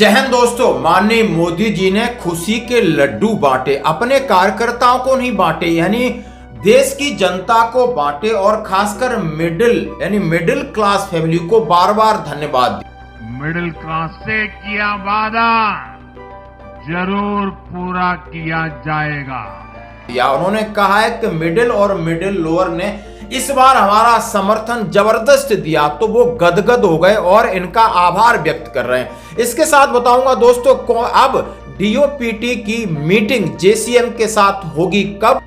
जय हिंद दोस्तों। माननीय मोदी जी ने खुशी के लड्डू बांटे, अपने कार्यकर्ताओं को नहीं बांटे, यानी देश की जनता को बांटे और खासकर मिडिल क्लास फैमिली को बार बार धन्यवाद दिया। मिडिल क्लास से किया वादा जरूर पूरा किया जाएगा। या उन्होंने कहा है कि मिडिल और मिडिल लोअर ने इस बार हमारा समर्थन जबरदस्त दिया, तो वो गदगद हो गए और इनका आभार व्यक्त कर रहे हैं। इसके साथ बताऊंगा दोस्तों, अब डीओपीटी की मीटिंग जेसीएम के साथ होगी कब।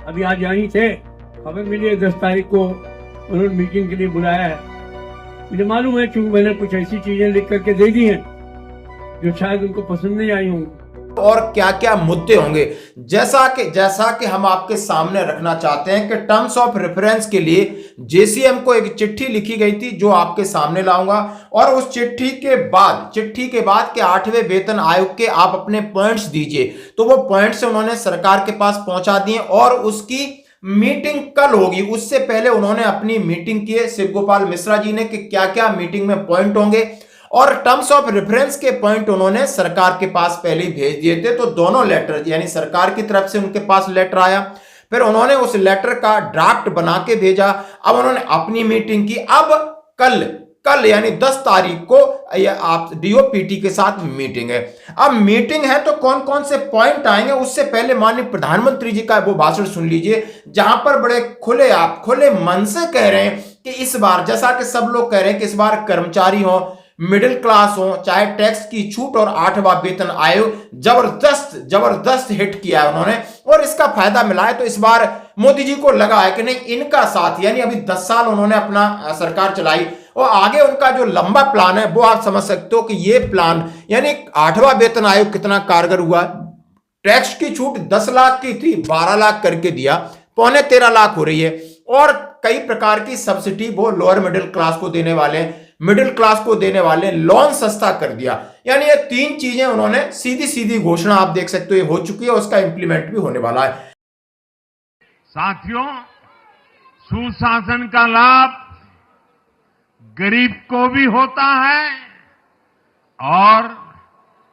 अभी आज यहीं थे, खबर मिली है 10 तारीख को उन्होंने मीटिंग के लिए बुलाया है। मुझे मालूम है क्योंकि मैंने कुछ ऐसी चीजें लिख करके दे दी हैं जो शायद उनको पसंद नहीं आई होंगी। और क्या क्या मुद्दे होंगे, जैसा कि हम आपके सामने रखना चाहते हैं कि टर्म्स ऑफ रेफरेंस के लिए जेसीएम को एक चिट्ठी लिखी गई थी जो आपके सामने लाऊंगा। और उस चिट्ठी के बाद के 8वें वेतन आयोग के आप अपने पॉइंट्स दीजिए, तो वो पॉइंट्स उन्होंने सरकार के पास पहुंचा दिए और उसकी मीटिंग कल होगी। उससे पहले उन्होंने अपनी मीटिंग की है शिव गोपाल मिश्रा जी ने कि क्या क्या मीटिंग में पॉइंट होंगे, और टर्म्स ऑफ रेफरेंस के पॉइंट उन्होंने सरकार के पास पहले ही भेज दिए थे। तो दोनों लेटर, यानी सरकार की तरफ से उनके पास लेटर आया, फिर उन्होंने उस लेटर का ड्राफ्ट बना के भेजा। अब उन्होंने अपनी मीटिंग की। अब कल यानी 10 तारीख को आप डीओपीटी के साथ मीटिंग है। अब मीटिंग है तो कौन कौन से पॉइंट आएंगे, उससे पहले माननीय प्रधानमंत्री जी का वो भाषण सुन लीजिए, जहां पर बड़े खुले मन से कह रहे हैं कि इस बार, जैसा कि सब लोग कह रहे हैं कि इस बार कर्मचारी हो, मिडिल क्लास हो, चाहे टैक्स की छूट और 8वां वेतन आयोग जबरदस्त हिट किया है उन्होंने और इसका फायदा मिला है। तो इस बार मोदी जी को लगा है कि नहीं, इनका साथ, यानी अभी 10 साल उन्होंने अपना सरकार चलाई और आगे उनका जो लंबा प्लान है वो आप समझ सकते हो कि ये प्लान, यानी 8वां वेतन आयोग कितना कारगर हुआ। टैक्स की छूट 10 लाख की थी, 12 लाख करके दिया, 13.25 लाख हो रही है। और कई प्रकार की सब्सिडी वो लोअर मिडिल क्लास को देने वाले, मिडिल क्लास को देने वाले, लोन सस्ता कर दिया। यानी ये 3 चीजें उन्होंने सीधी घोषणा आप देख सकते हो ये हो चुकी है, उसका इंप्लीमेंट भी होने वाला है। साथियों, सुशासन का लाभ गरीब को भी होता है और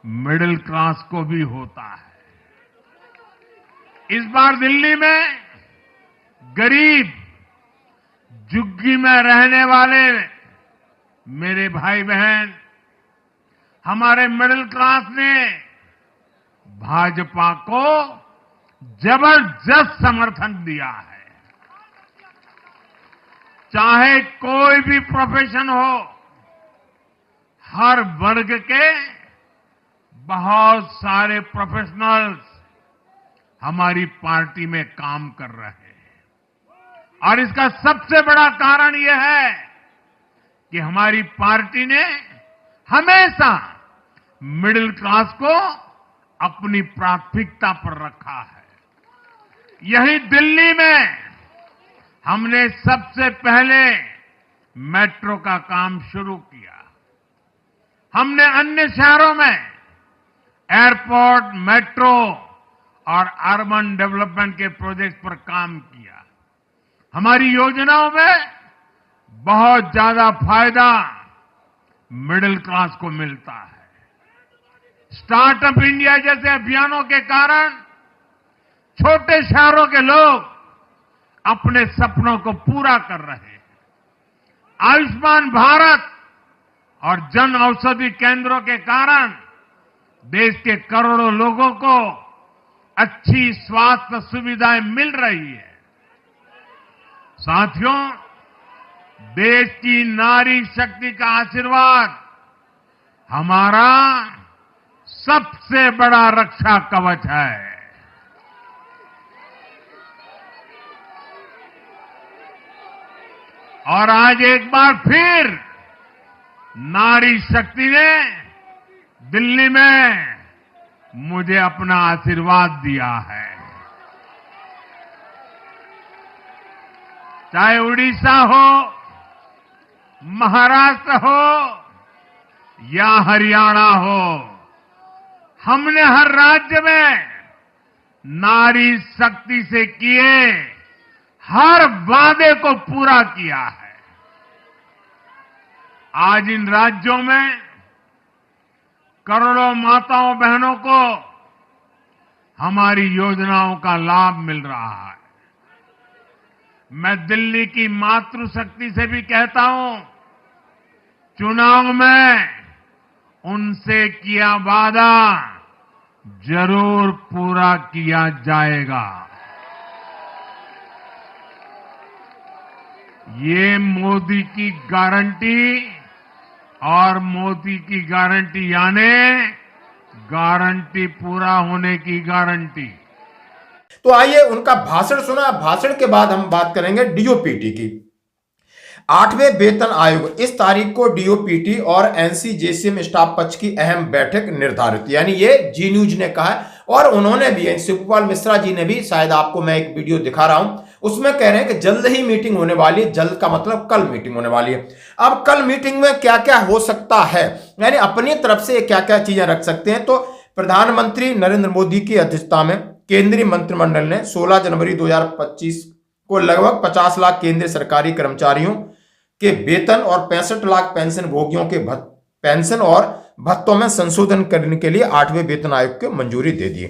मिडिल क्लास को भी होता है। इस बार दिल्ली में गरीब, झुग्गी में रहने वाले मेरे भाई बहन, हमारे मिडिल क्लास ने भाजपा को जबरदस्त समर्थन दिया है। चाहे कोई भी प्रोफेशन हो, हर वर्ग के बहुत सारे प्रोफेशनल्स हमारी पार्टी में काम कर रहे हैं। और इसका सबसे बड़ा कारण यह है कि हमारी पार्टी ने हमेशा मिडिल क्लास को अपनी प्राथमिकता पर रखा है। यही दिल्ली में हमने सबसे पहले मेट्रो का काम शुरू किया। हमने अन्य शहरों में एयरपोर्ट, मेट्रो और अर्बन डेवलपमेंट के प्रोजेक्ट पर काम किया। हमारी योजनाओं में बहुत ज्यादा फायदा मिडिल क्लास को मिलता है। स्टार्टअप इंडिया जैसे अभियानों के कारण छोटे शहरों के लोग अपने सपनों को पूरा कर रहे हैं। आयुष्मान भारत और जन औषधि केंद्रों के कारण देश के करोड़ों लोगों को अच्छी स्वास्थ्य सुविधाएं मिल रही है। साथियों, देश की नारी शक्ति का आशीर्वाद हमारा सबसे बड़ा रक्षा कवच है। और आज एक बार फिर नारी शक्ति ने दिल्ली में मुझे अपना आशीर्वाद दिया है। चाहे उड़ीसा हो, महाराष्ट्र हो या हरियाणा हो, हमने हर राज्य में नारी शक्ति से किए हर वादे को पूरा किया है। आज इन राज्यों में करोड़ों माताओं बहनों को हमारी योजनाओं का लाभ मिल रहा है। मैं दिल्ली की मातृशक्ति से भी कहता हूं, चुनाव में उनसे किया वादा जरूर पूरा किया जाएगा। ये मोदी की गारंटी और मोदी की गारंटी यानी गारंटी पूरा होने की गारंटी। तो आइए उनका भाषण सुना। भाषण के बाद हम बात करेंगे डीओपीटी की। 8वें वेतन आयोग, इस तारीख को डीओपीटी और एनसीजेसीएम स्टाफ पक्ष की अहम बैठक निर्धारित, यानी ये जी न्यूज ने कहा है। और उन्होंने भी, शिवपाल मिश्रा जी ने भी, शायद आपको मैं एक वीडियो दिखा रहा हूं, उसमें कह रहे हैं कि जल्द ही मीटिंग होने वाली है। जल्द का मतलब कल मीटिंग होने वाली है। अब कल मीटिंग में क्या क्या हो सकता है, यानी अपनी तरफ से क्या क्या चीजें रख सकते हैं। तो प्रधानमंत्री नरेंद्र मोदी की अध्यक्षता में केंद्रीय मंत्रिमंडल ने 16 जनवरी 2025 को लगभग 50 लाख केंद्रीय सरकारी कर्मचारियों के वेतन और 65 लाख पेंशन भोगियों के पेंशन और भत्तों में संशोधन करने के लिए 8वें वेतन आयोग को मंजूरी दे दी।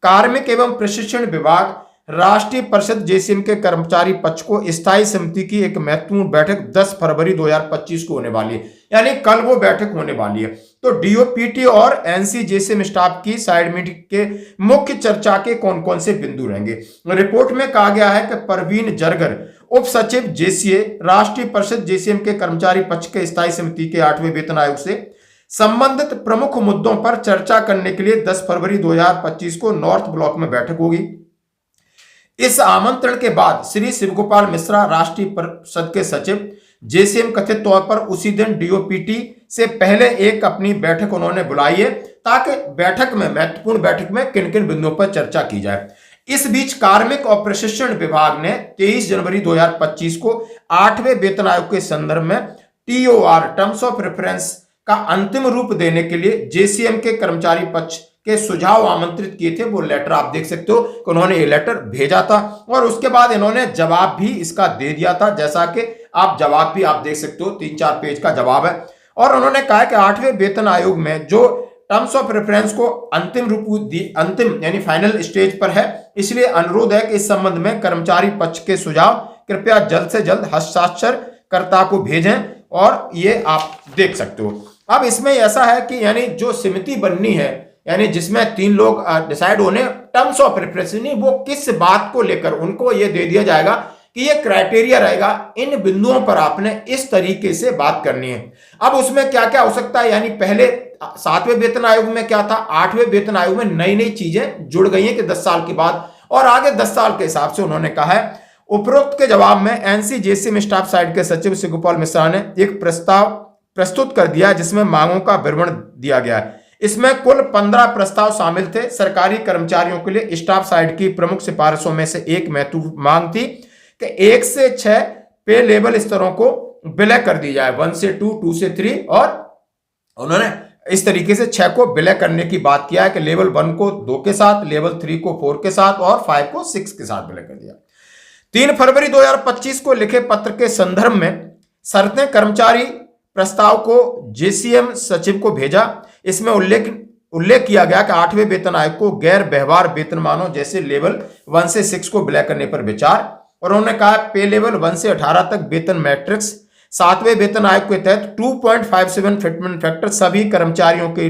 कार्मिक एवं प्रशिक्षण विभाग राष्ट्रीय परिषद जेसीएम के कर्मचारी पक्ष को स्थायी समिति की एक महत्वपूर्ण बैठक 10 फरवरी 2025 को होने वाली है, यानी कल वो बैठक होने वाली है। तो डीओपीटी और एनसीजेसीएम स्टाफ की साइड मीटिंग के मुख्य चर्चा के कौन कौन से बिंदु रहेंगे। रिपोर्ट में कहा गया है कि परवीन जरगर, उप सचिव जेसीए, राष्ट्रीय परिषद जेसीएम के कर्मचारी पक्ष के स्थायी समिति के 8वें वेतन आयोग से संबंधित प्रमुख मुद्दों पर चर्चा करने के लिए 10 फरवरी 2025 को नॉर्थ ब्लॉक में बैठक होगी। इस आमंत्रण के बाद श्री शिवगोपाल मिश्रा, राष्ट्रीय परिषद के सचिव जेसीएम, कथित तौर पर उसी दिन डीओपीटी से पहले एक अपनी बैठक उन्होंने बुलाई है, ताकि बैठक में, महत्वपूर्ण बैठक में किन किन बिंदुओं पर चर्चा की जाए। इस बीच कार्मिक और प्रशिक्षण विभाग ने 23 जनवरी 2025 को 8वें वेतन आयोग के संदर्भ में टीओआर, टर्म्स ऑफ रेफरेंस का अंतिम रूप देने के लिए जेसीएम के कर्मचारी पक्ष के सुझाव आमंत्रित किए थे। वो लेटर आप देख सकते हो कि उन्होंने ये लेटर भेजा था और उसके बाद इन्होंने जवाब भी इसका दे दिया था, जैसा कि आप जवाब भी आप देख सकते हो, 3-4 पेज का जवाब है। और उन्होंने कहा कि 8वें वेतन आयोग में जो टर्म्स ऑफ रेफरेंस को अंतिम रूप अंतिम यानी फाइनल स्टेज पर है, इसलिए अनुरोध है कि इस संबंध में कर्मचारी पक्ष के सुझाव कृपया जल्द से जल्द हस्ताक्षरकर्ता को भेजें। और ये आप देख सकते हो। अब इसमें ऐसा है कि यानी जो समिति बननी है, यानी जिसमें 3 लोग डिसाइड होने, टर्म्स ऑफ रेफरेंस नहीं, वो किस बात को लेकर उनको ये दे दिया जाएगा कि ये क्राइटेरिया रहेगा, इन बिंदुओं पर आपने इस तरीके से बात करनी है। अब उसमें क्या क्या हो सकता है, यानी पहले 7वें वेतन आयोग में क्या था, 8वें वेतन आयोग में नई नई चीजें जुड़ गई हैं कि 10 साल के बाद, और आगे 10 साल के हिसाब से उन्होंने कहा है। उपरोक्त के जवाब में एनसीजेसीएम स्टाफ साइड के सचिव शिवगोपाल मिश्रा ने एक प्रस्ताव प्रस्तुत कर दिया, जिसमें मांगों का विवरण दिया गया है। इसमें कुल 15 प्रस्ताव शामिल थे। सरकारी कर्मचारियों के लिए स्टाफ साइड की प्रमुख सिफारिशों में से एक महत्वपूर्ण मांग थी कि 1 से 6 पे लेवल स्तरों को विलय कर दी जाए, 1 से 2, 2 से 3, और उन्होंने इस तरीके से 6 को विलय करने की बात किया है कि लेवल 1 को 2 के साथ, लेवल 3 को 4 के साथ और 5 को 6 के साथ विलय कर दिया। 3 फरवरी 2025 को लिखे पत्र के संदर्भ में शर्तें कर्मचारी प्रस्ताव को जेसीएम सचिव को भेजा। इसमें उल्लेख किया गया कि 8वें वेतन आयोग को गैर व्यवहार वेतनमानों जैसे लेवल 1 से 6 को विलय करने पर विचार, और उन्होंने कहा पे लेवल 1 से 18 तक वेतन मैट्रिक्स 7वें वेतन आयोग के तहत 2.57 फिटमेंट फैक्टर सभी कर्मचारियों के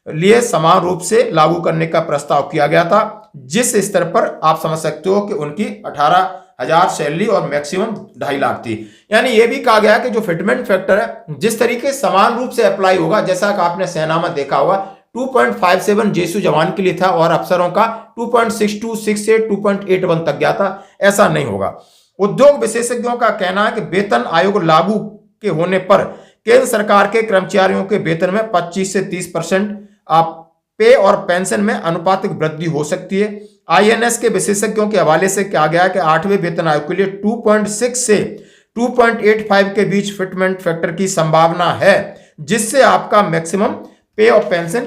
लिए समान रूप से लागू करने का प्रस्ताव किया गया था, जिस स्तर पर आप समझ सकते हो कि उनकी 18,000 सैलरी और मैक्सिमम 2.5 लाख थी। यानी यह भी कहा गया कि जो फिटमेंट फैक्टर है जिस तरीके समान रूप से अप्लाई होगा, जैसा कि आपने सेना में देखा होगा 2.57 जेसू जवान के लिए था और अफसरों का 2.62, 6 से 2.81 तक गया था, ऐसा नहीं होगा। उद्योग विशेषज्ञों का कहना है कि वेतन आयोग लागू के होने पर केंद्र सरकार के कर्मचारियों के वेतन में 25 से 30% पे और पेंशन में अनुपातिक वृद्धि हो सकती है। आईएनएस के विशेषज्ञों के हवाले से कहा गया है कि 8वें वेतन आयोग के लिए 2.6 से 2.85 के बीच फिटमेंट फैक्टर की संभावना है, जिससे आपका मैक्सिमम पे और पेंशन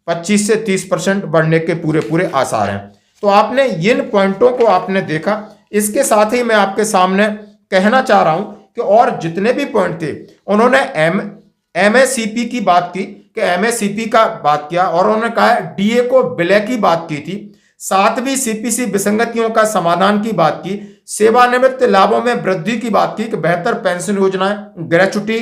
25 से 30% बढ़ने के पूरे आसार हैं। तो आपने इन पॉइंटों को आपने देखा। इसके साथ ही मैं आपके सामने कहना चाह रहा हूं कि और जितने भी पॉइंट थे उन्होंने एमएससीपी की बात की कि एमएससीपी का बात किया और उन्होंने कहा डीए को विलय की बात की थी। 7वीं सीपीसी विसंगतियों का समाधान की बात की, सेवानिवृत्त लाभों में वृद्धि की बात की कि बेहतर पेंशन योजनाएं, ग्रेच्युटी,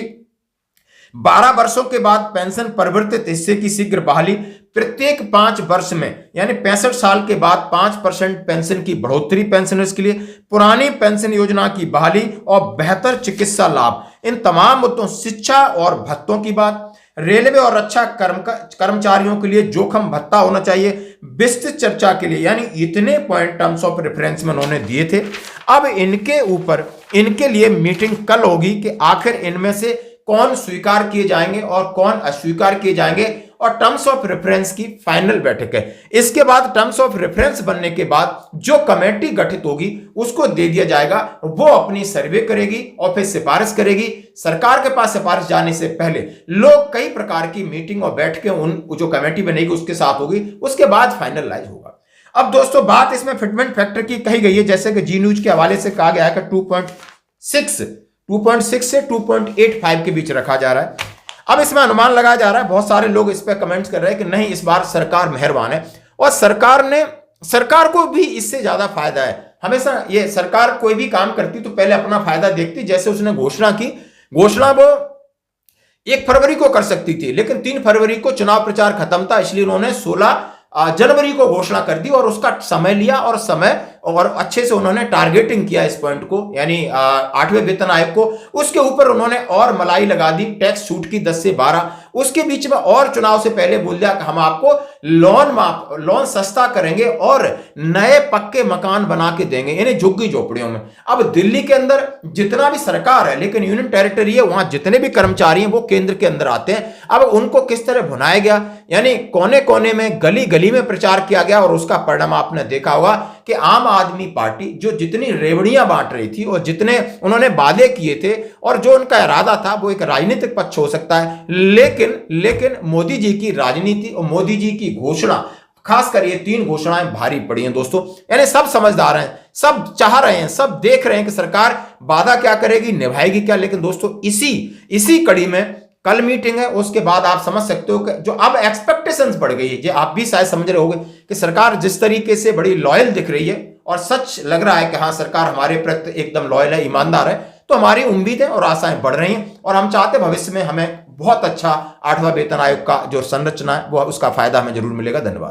12 वर्षों के बाद पेंशन परिवर्तित हिस्से की शीघ्र बहाली, प्रत्येक 5 वर्ष में यानी 65 साल के बाद 5% पेंशन की बढ़ोतरी पेंशनर्स के लिए, पुरानी पेंशन योजना की बहाली और बेहतर चिकित्सा लाभ, इन तमाम मुद्दों, शिक्षा और भत्तों की बात, रेलवे और रक्षा कर्मचारियों के लिए जोखिम भत्ता होना चाहिए, विस्तृत चर्चा के लिए, यानी इतने पॉइंट टर्म्स ऑफ रेफरेंस में उन्होंने दिए थे। अब इनके ऊपर इनके लिए मीटिंग कल होगी कि आखिर इनमें से कौन स्वीकार किए जाएंगे और कौन अस्वीकार किए जाएंगे, और टर्म्स ऑफ रेफरेंस की फाइनल बैठक है। इसके बाद टर्म्स ऑफ रेफरेंस बनने के बाद जो कमेटी गठित होगी उसको दे दिया जाएगा, वो अपनी सर्वे करेगी और फिर सिफारिश करेगी। सरकार के पास सिफारिश जाने से पहले लोग कई प्रकार की मीटिंग और बैठकें उन जो कमेटी बनेगी उसके साथ होगी, उसके बाद फाइनलाइज होगा। अब दोस्तों बात इसमें फिटमेंट फैक्टर की कही गई है, जैसे कि जी न्यूज के हवाले से कहा गया है कि 2.6 से 2.85 के बीच रखा जा रहा है। अब इसमें अनुमान लगाया जा रहा है, बहुत सारे लोग इस पर कमेंट्स कर रहे हैं कि नहीं इस बार सरकार मेहरबान है और सरकार को भी इससे ज्यादा फायदा है। हमेशा ये सरकार कोई भी काम करती तो पहले अपना फायदा देखती। जैसे उसने घोषणा वो 1 फरवरी को कर सकती थी, लेकिन 3 फरवरी को चुनाव प्रचार खत्म था, इसलिए उन्होंने 16 जनवरी को घोषणा कर दी और उसका समय लिया और अच्छे से उन्होंने टारगेटिंग किया इस पॉइंट को, यानी 8वें वेतन आयोग को। उसके ऊपर उन्होंने और मलाई लगा दी, टैक्स छूट की 10 से 12। उसके बीच में और चुनाव से पहले बोल दिया कि हम आपको लोन सस्ता करेंगे और नए पक्के मकान बना के देंगे, यानी झुग्गी झोपड़ियों में। अब दिल्ली के अंदर जितना भी सरकार है, लेकिन यूनियन टेरिटरी है, वहां जितने भी कर्मचारी हैं वो केंद्र के अंदर आते हैं। अब उनको किस तरह भुनाया गया, यानी कोने कोने में गली गली में प्रचार किया गया और उसका परिणाम आपने देखा होगा कि आम आदमी पार्टी जो जितनी रेवड़ियां बांट रही थी और जितने उन्होंने वादे किए थे और जो उनका इरादा था वो एक राजनीतिक पक्ष हो सकता है, लेकिन मोदी जी की राजनीति और मोदी जी की घोषणा, खासकर ये 3 घोषणाएं भारी पड़ी हैं दोस्तों। यानी सब समझदार हैं, सब चाह रहे हैं, सब देख रहे हैं कि सरकार वादा क्या करेगी, निभाएगी क्या। लेकिन दोस्तों इसी कड़ी में कल मीटिंग है, उसके बाद आप समझ सकते हो कि जो अब एक्सपेक्टेशंस बढ़ गई है, जो आप भी शायद समझ रहे होंगे कि सरकार जिस तरीके से बड़ी लॉयल दिख रही है और सच लग रहा है कि हाँ सरकार हमारे प्रति एकदम लॉयल है, ईमानदार है, तो हमारी उम्मीदें और आशाएं बढ़ रही हैं और हम चाहते भविष्य में हमें बहुत अच्छा 8वां वेतन आयोग का जो संरचना है वो उसका फायदा हमें जरूर मिलेगा। धन्यवाद।